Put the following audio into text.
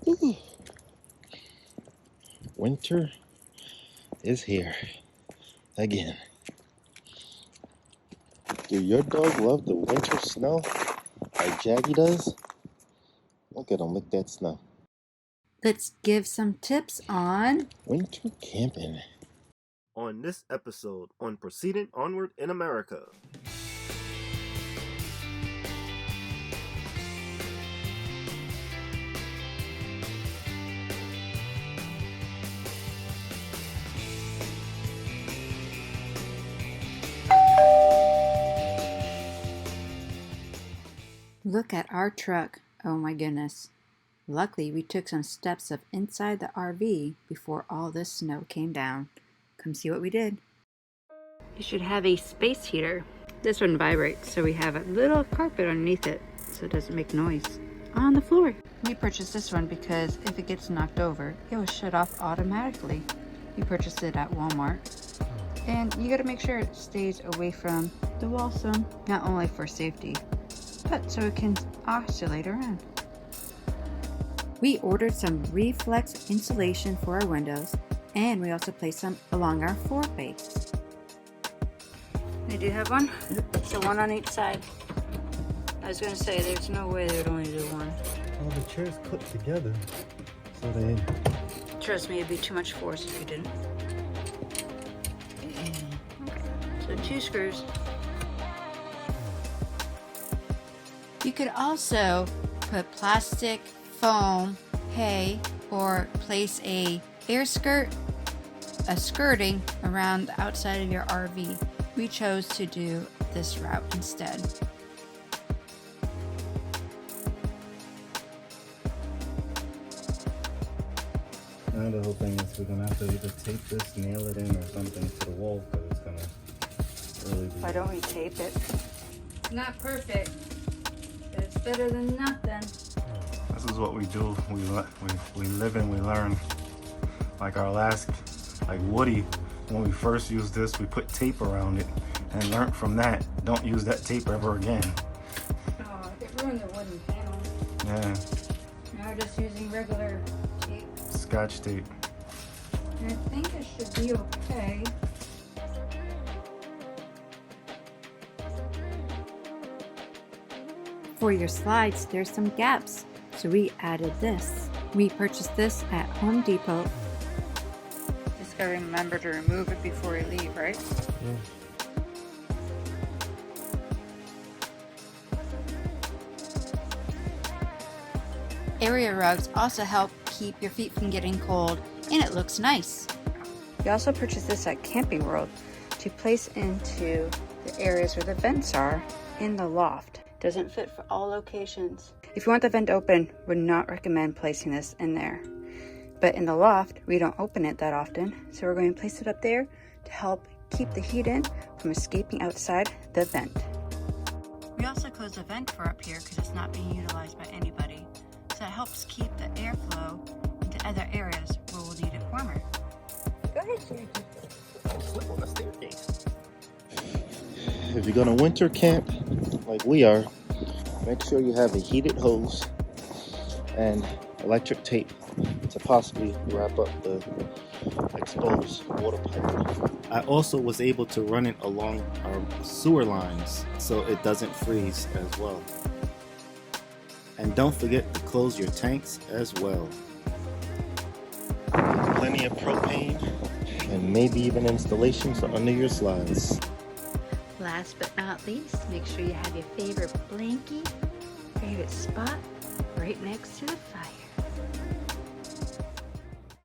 Ooh. Winter is here again. Do your dog love the winter snow like Jackie does? Look at him, look at that snow. Let's give some tips on Winter camping. On this episode on Proceeding Onward in America. Look at our truck. Oh my goodness. Luckily, we took some steps up inside the RV before all this snow came down. Come see what we did. You should have a space heater. This one vibrates, so we have a little carpet underneath it so it doesn't make noise on the floor. We purchased this one because if it gets knocked over, it will shut off automatically. We purchased it at Walmart. And you gotta make sure it stays away from the wall some, not only for safety, but so it can oscillate around. We ordered some reflex insulation for our windows, and we also placed some along our floor base. They do have one? So one on each side. I was gonna say, there's no way they would only do one. Well, the chairs clip together, so they... Trust me, it'd be too much force if you didn't. Okay. So 2 screws. You could also put plastic, foam, hay, or place a skirting around the outside of your RV. We chose to do this route instead. Now the whole thing is we're gonna have to either tape this, nail it in, or something to the wall, because it's gonna really be... Why don't we tape it? Not perfect, but it's better than nothing. This is what we do. We live and we learn. Like our last, like Woody, when we first used this, we put tape around it and learned from that. Don't use that tape ever again. Oh, it ruined the wooden panel. Yeah, Now we're just using regular tape. Scotch tape. And I think it should be okay. For your slides, there's some gaps, so we added this. We purchased this at Home Depot. Just gotta remember to remove it before you leave, right? Yeah. Area rugs also help keep your feet from getting cold, and it looks nice. We also purchased this at Camping World to place into the areas where the vents are in the loft. Doesn't fit for all locations. If you want the vent open, would not recommend placing this in there. But in the loft, we don't open it that often, so we're going to place it up there to help keep the heat in from escaping outside the vent. We also closed the vent for up here because it's not being utilized by anybody. So it helps keep the airflow into other areas where we'll need it warmer. Go ahead, Jackie. I'll slip on the staircase. If you're gonna winter camp like we are, make sure you have a heated hose and electric tape to possibly wrap up the exposed water pipe. I also was able to run it along our sewer lines so it doesn't freeze as well. And don't forget to close your tanks as well. Plenty of propane and maybe even installation for under your slides. Last but not least, make sure you have your favorite blankie, favorite spot right next to the fire.